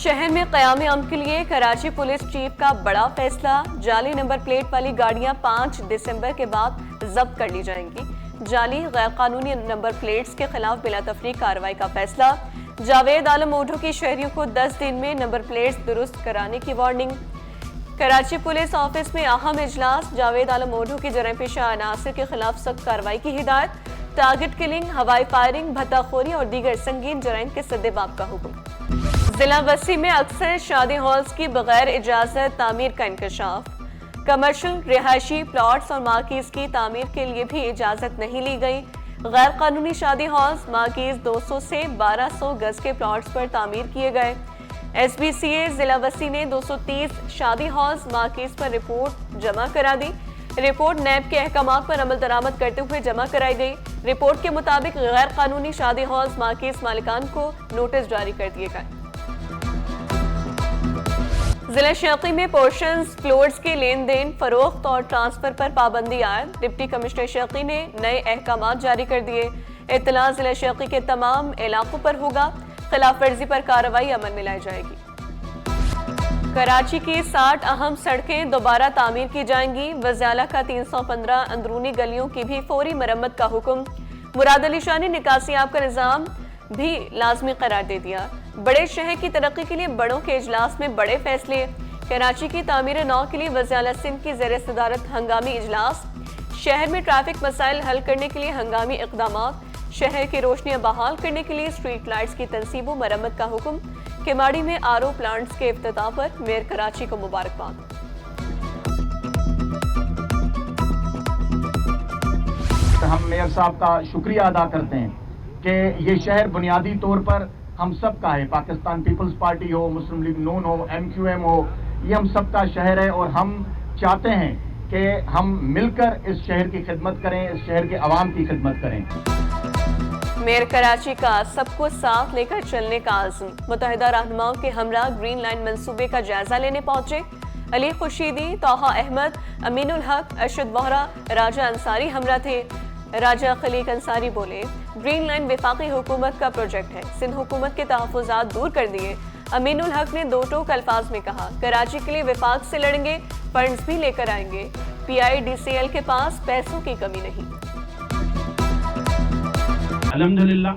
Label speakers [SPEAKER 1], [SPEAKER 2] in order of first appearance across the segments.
[SPEAKER 1] شہر میں قیام امن کے لیے کراچی پولیس چیف کا بڑا فیصلہ، جعلی نمبر پلیٹ والی گاڑیاں 5 دسمبر کے بعد ضبط کر لی جائیں گی۔ جعلی غیر قانونی نمبر پلیٹس کے خلاف بلا تفریق کارروائی کا فیصلہ، جاوید عالم اوڈھو کی شہریوں کو 10 دن میں نمبر پلیٹس درست کرانے کی وارننگ۔ کراچی پولیس آفس میں اہم اجلاس، جاوید عالم اوڈھو کی جرائم پیشہ عناصر کے خلاف سخت کارروائی کی ہدایت، ٹارگٹ کلنگ، ہوائی فائرنگ، بھتہ خوری اور دیگر سنگین جرائم کے سد باب کا حکم۔ ضلع وسیع میں اکثر شادی ہالز کی بغیر اجازت تعمیر کا انکشاف، کمرشل رہائشی پلاٹس اور مارکیز کی تعمیر کے لیے بھی اجازت نہیں لی گئی۔ غیر قانونی شادی ہالز، مارکیز 200 سے 1200 گز کے پلاٹس پر تعمیر کیے گئے۔ ایس بی سی اے ضلع وسیع نے 230 شادی ہالز مارکیز پر رپورٹ جمع کرا دی۔ رپورٹ نیب کے احکامات پر عمل درآمد کرتے ہوئے جمع کرائی گئی۔ رپورٹ کے مطابق غیر قانونی شادی ہالز مارکیز مالکان کو نوٹس جاری کر دیے گئے۔ ضلع شرقی میں پورشنز فلورز کے لین دین، فروخت اور ٹرانسفر پر پابندی عائد، ڈپٹی کمشنر شرقی نے نئے احکامات جاری کر دیے۔ اطلاع ضلع شرقی کے تمام علاقوں پر ہوگا، خلاف ورزی پر کارروائی عمل میں لائی جائے گی۔ کراچی کی 60 اہم سڑکیں دوبارہ تعمیر کی جائیں گی، وزیر اعلیٰ کا 315 اندرونی گلیوں کی بھی فوری مرمت کا حکم۔ مراد علی شاہ نے نکاسی آب کا نظام بھی لازمی قرار دے دیا۔ بڑے شہر کی ترقی کے لیے بڑوں کے اجلاس میں بڑے فیصلے، کراچی کی تعمیر نو کے لیے وزیر اعلیٰ سندھ کی زیر صدارت ہنگامی اجلاس، شہر میں ٹریفک مسائل حل کرنے کے لیے ہنگامی اقدامات، شہر کی روشنیاں بحال کرنے کے لیے اسٹریٹ لائٹس کی تنصیب و مرمت کا حکم، کیماڑی میں آر او پلانٹس کے افتتاح پر میئر کراچی کو مبارکباد۔
[SPEAKER 2] ہم میئر صاحب کا شکریہ ادا کرتے ہیں کہ یہ شہر بنیادی طور پر ہم سب کا ہے، پاکستان پیپلز پارٹی ہو، مسلم لیگ نون ہو، ایم کیو ایم ہو، یہ ہم سب کا شہر ہے اور ہم چاہتے ہیں کہ ہم مل کر اس شہر کی خدمت کریں، اس شہر کے عوام کی خدمت کریں۔
[SPEAKER 1] میئر کراچی کا سب کو ساتھ لے کر چلنے کا عزم، متحدہ رہنماؤں کے ہمراہ گرین لائن منصوبے کا جائزہ لینے پہنچے۔ علی خورشیدی، طٰہٰ احمد، امین الحق، ارشد وہرا، راجہ انصاری ہمراہ تھے۔ راجہ خلیق انصاری بولے، گرین لائن وفاقی حکومت کا پروجیکٹ ہے، سندھ حکومت کے تحفظات دور کر دیے۔ امین الحق نے دو ٹوک الفاظ میں کہا، کراچی کے لیے وفاق سے لڑیں گے، فنڈز بھی لے کر آئیں گے، پی آئی ڈی سی ایل کے پاس پیسوں کی کمی نہیں۔
[SPEAKER 3] الحمدللہ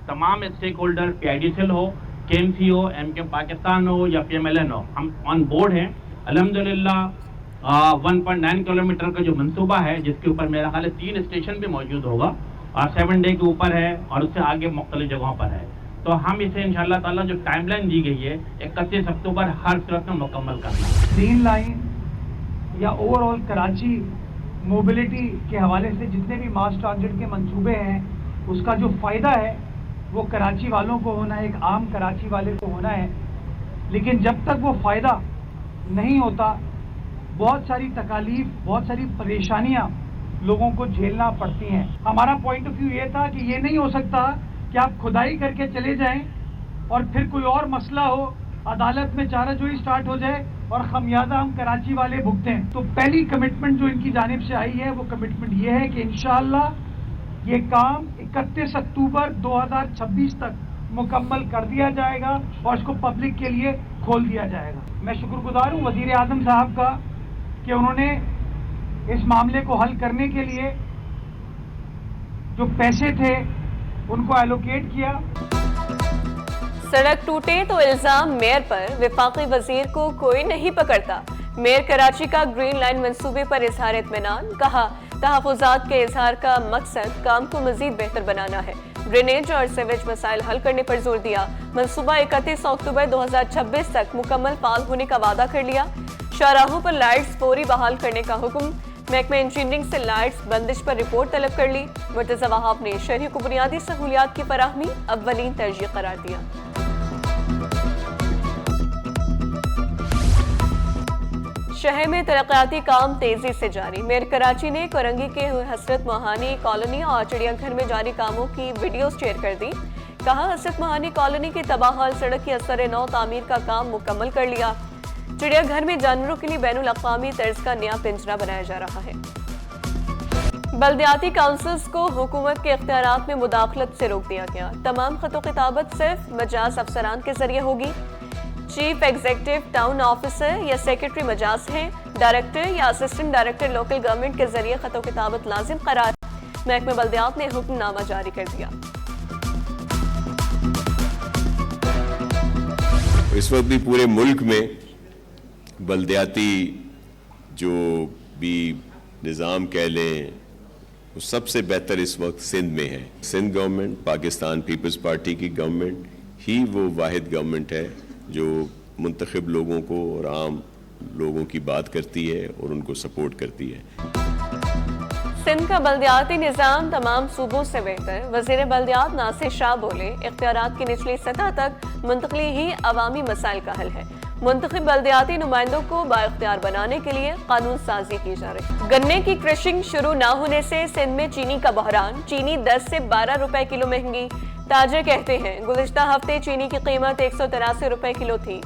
[SPEAKER 3] تمام stakeholder, P I D C L ہو، کے ایم سی ہو، ایم کیو پاکستان ہو یا پی ایم ایل این ہو، ہم آن بورڈ ہیں۔ الحمدللہ 1.9 کلومیٹر کا جو منصوبہ ہے، جس کے اوپر میرا خیال ہے 3 اسٹیشن بھی موجود ہوگا اور 7 ڈے کے اوپر ہے اور اس سے آگے مختلف جگہوں پر ہے، تو ہم اسے انشاءاللہ تعالیٰ جو ٹائم لائن دی گئی ہے 31 اکتوبر ہر صورت میں مکمل کرنا ہے۔
[SPEAKER 4] گرین لائن یا اوور آل کراچی موبلٹی کے حوالے سے جتنے بھی ماس ٹرانزٹ کے منصوبے ہیں، اس کا جو فائدہ ہے وہ کراچی والوں کو ہونا ہے، ایک عام کراچی والے کو ہونا ہے، لیکن جب تک وہ فائدہ نہیں ہوتا بہت ساری تکالیف، بہت ساری پریشانیاں لوگوں کو جھیلنا پڑتی ہیں۔ ہمارا پوائنٹ آف ویو یہ تھا کہ یہ نہیں ہو سکتا کہ آپ کھدائی کر کے چلے جائیں اور پھر کوئی اور مسئلہ ہو، عدالت میں چارہ جوئی سٹارٹ ہو جائے اور خمیازہ ہم کراچی والے بھگتیں۔ تو پہلی کمٹمنٹ جو ان کی جانب سے آئی ہے وہ کمٹمنٹ یہ ہے کہ انشاءاللہ یہ کام 31 اکتوبر 2026 تک مکمل کر دیا جائے گا اور اس کو پبلک کے لیے کھول دیا جائے گا۔ میں شکر گزار ہوں وزیر اعظم صاحب کا کہ انہوں نے اس معاملے کو حل کرنے کے لیے جو پیسے تھے ان کو ایلوکیٹ کیا۔
[SPEAKER 1] سڑک ٹوٹے تو الزام میئر پر، وفاقی وزیر کو کوئی نہیں پکڑتا۔ میئر کراچی کا گرین لائن منصوبے پر اظہار اطمینان، کہا تحفظات کے اظہار کا مقصد کام کو مزید بہتر بنانا ہے، ڈرینیج اور سیویج مسائل حل کرنے پر زور دیا۔ منصوبہ 31 اکتوبر 2026 تک مکمل فعال ہونے کا وعدہ کر لیا۔ شاہراہوں پر لائٹس فوری بحال کرنے کا حکم، محکمہ انجینئرنگ سے لائٹس بندش پر رپورٹ طلب کر لی۔ مرتضی وہاب نے شہریوں کو بنیادی سہولیات کی فراہمی اولین ترجیح قرار دیا۔ شہر میں ترقیاتی کام تیزی سے جاری، میئر کراچی نے کورنگی کے حسرت موہانی کالونی اور چڑیا گھر میں جاری کاموں کی ویڈیوز شیئر کر دی۔ کہا حسرت موہانی کالونی کی تباہ حال سڑک کی اثر نو تعمیر کا کام مکمل کر لیا۔ چڑیا گھر میں جانوروں کے لیے بین الاقوامی طرز کا نیا پنجرہ بنایا جا رہا ہے۔ بلدیاتی کونسلز کو حکومت کے اختیارات میں مداخلت سے روک دیا گیا، تمام خط و خطابت صرف مجاز افسران کے ذریعے ہوگی۔ چیف ایگزیکٹو ٹاؤن آفیسر یا سیکرٹری مجاز ہیں. ڈائریکٹر یا اسسٹنٹ ڈائریکٹر لوکل گورنمنٹ کے ذریعے خط و کتابت لازم قرار. محکمہ بلدیات نے حکم نامہ جاری کر دیا.
[SPEAKER 5] اس وقت بھی پورے ملک میں بلدیاتی جو بھی نظام کہہ لیں وہ سب سے بہتر اس وقت سندھ میں ہے. سندھ گورنمنٹ پاکستان پیپلز پارٹی کی گورنمنٹ ہی وہ واحد گورنمنٹ ہے جو منتخب لوگوں کو اور عام لوگوں کی بات کرتی ہے اور ان کو سپورٹ کرتی ہے.
[SPEAKER 1] سندھ کا بلدیاتی نظام تمام صوبوں سے بہتر. وزیر بلدیات ناصر شاہ بولے اختیارات کی نچلی سطح تک منتقلی ہی عوامی مسائل کا حل ہے. منتخب بلدیاتی نمائندوں کو بااختیار بنانے کے لیے قانون سازی کی جا رہی. گنے کی کرشنگ شروع نہ ہونے سے سندھ میں چینی کا بحران. چینی 10 سے 12 روپے کلو مہنگی. تاجر کہتے ہیں گزشتہ ہفتے چینی کی قیمت 183 روپے کلو تھی.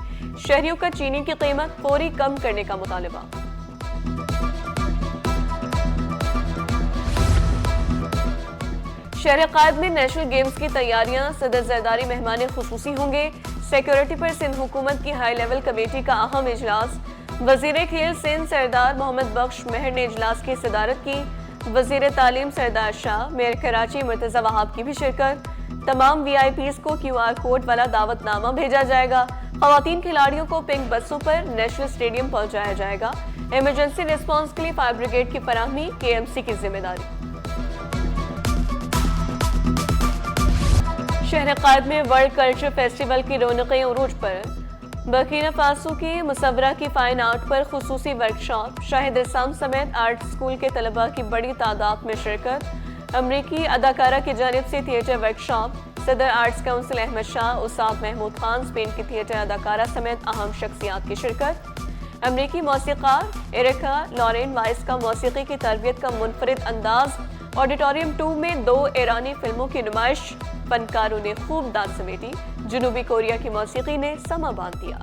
[SPEAKER 1] شہریوں کا چینی کی قیمت فوری کم کرنے کا مطالبہ. شہر قائد میں نیشنل گیمز کی تیاریاں. صدر زرداری مہمان خصوصی ہوں گے. سیکیورٹی پر سندھ حکومت کی ہائی لیول کمیٹی کا اہم اجلاس. وزیر کھیل سندھ سردار محمد بخش مہر نے اجلاس کی صدارت کی. وزیر تعلیم سردار شاہ، میئر کراچی مرتضی وہاب کی بھی شرکت. تمام وی آئی پیز کو کیو آر کوڈ والا دعوت نامہ بھیجا جائے گا. خواتین کھلاڑیوں کو پنک بسوں پر نیشنل اسٹیڈیم پہنچایا جائے گا. ایمرجنسی ریسپانس کے لیے فائر بریگیڈ کی فراہمی کے ایم سی کی ذمہ داری. شہر قائد میں ورلڈ کلچر فیسٹیول کی رونقیں عروج پر. برکینا فاسو کی مصورہ کی فائن آرٹ پر خصوصی ورکشاپ. شاہد رسام سمیت آرٹ اسکول کے طلباء کی بڑی تعداد میں شرکت. امریکی اداکارہ کی جانب سے تھیٹر ورکشاپ. صدر آرٹس کونسل احمد شاہ، استاد محمود خان، اسپین کی تھیٹر اداکارہ سمیت اہم شخصیات کی شرکت. امریکی موسیقار ایرکا لورین وائس کا موسیقی کی تربیت کا منفرد انداز. آڈیٹوریم 2 میں 2 ایرانی فلموں کی نمائش. فنکاروں نے خوب داد سمیٹی. جنوبی کوریا کی موسیقی نے سما باندھ دیا.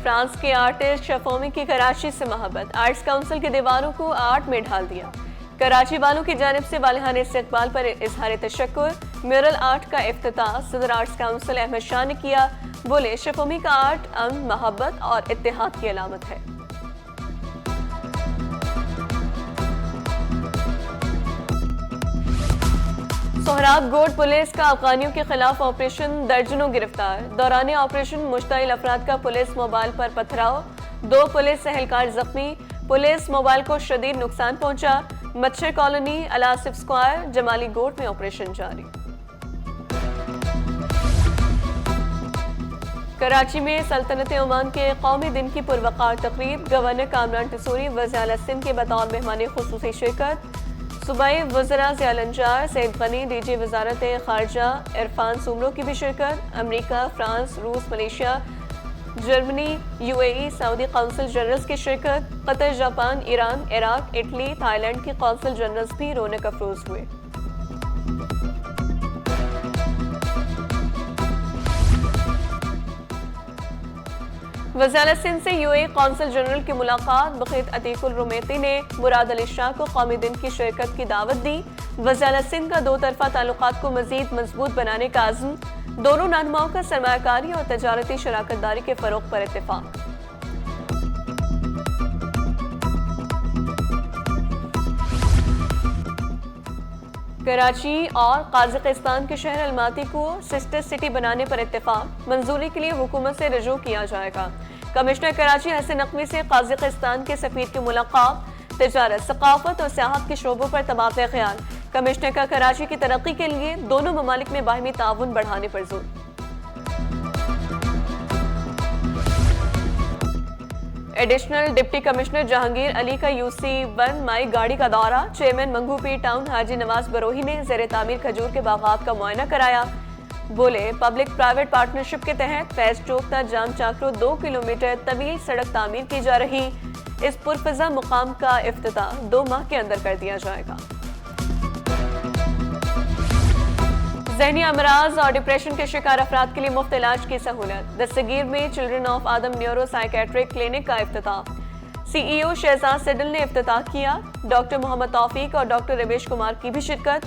[SPEAKER 1] فرانس کے آرٹسٹ شفومی کی کراچی سے محبت. آرٹس کونسل کی دیواروں کو آرٹ میں ڈھال دیا. کراچی والوں کی جانب سے والہانہ استقبال پر اظہار تشکر. میورل آرٹ کا افتتاح صدر آرٹس کونسل احمد شاہ نے کیا. بولے شفومی کا آرٹ امن، محبت اور اتحاد کی علامت ہے. سہراب گوٹ پولیس کا افغانیوں کے خلاف آپریشن. درجنوں گرفتار. دوران آپریشن مشتعل افراد کا پولیس موبائل پر پتھراؤ. 2 پولیس اہلکار زخمی. پولیس موبائل کو شدید نقصان پہنچا. مچھر کالونی، الاسف سکوائر، جمالی گوٹ میں آپریشن جاری. کراچی میں سلطنت عمان کے قومی دن کی پروقار تقریب. گورنر کامران ٹسوری وزیر اعلیٰ سندھ کے بطور مہمان خصوصی شرکت. صوبائی وزراء ضیاء الانجار، سعید غنی، ڈی جی وزارت خارجہ عرفان سومرو کی بھی شرکت. امریکہ، فرانس، روس، Malaysia, Germany, U A E, Saudi consul generals کی شرکت. Qatar, Japan, Iran, Iraq, Italy, Thailand کی قونصل جنرلز بھی رونق افروز ہوئے. وزیر اعلیٰ سندھ سے یو اے قونصل جنرل کی ملاقات. بخیت عتیق الرومیتی نے مراد علی شاہ کو قومی دن کی شرکت کی دعوت دی. وزیر اعلیٰ سندھ کا 2 طرفہ تعلقات کو مزید مضبوط بنانے کا عزم. دونوں رہنماؤں کا سرمایہ کاری اور تجارتی شراکت داری کے فروغ پر اتفاق. کراچی اور قازقستان کے شہر الماتی کو سسٹر سٹی بنانے پر اتفاق. منظوری کے لیے حکومت سے رجوع کیا جائے گا. کمشنر کراچی حسن نقوی سے قازقستان کے سفیر کی ملاقات. تجارت، ثقافت اور سیاحت کے شعبوں پر تبادلہ خیال. کمشنر کا کراچی کی ترقی کے لیے دونوں ممالک میں باہمی تعاون بڑھانے پر زور. ایڈیشنل ڈپٹی کمشنر جہانگیر علی کا UC1 مائی گاڑی کا دورہ. چیئرمین منگو پیر ٹاؤن حاجی نواز بروہی نے زیر تعمیر کھجور کے باغات کا معائنہ کرایا. بولے پبلک پرائیویٹ پارٹنرشپ کے تحت فیض چوک تا جام چاکرو 2 کلومیٹر طویل سڑک تعمیر کی جا رہی. اس پرفضا مقام کا افتتاح 2 ماہ کے اندر کر دیا جائے گا. ذہنی امراض اور ڈپریشن کے شکار افراد کے لیے مفت علاج کی سہولت. دستگیر میں children of Adam neuro psychiatric clinic کا افتتاح. CEO شہزاد سڈل نے افتتاح کیا. ڈاکٹر محمد توفیق اور ڈاکٹر رمیش کمار کی بھی شرکت.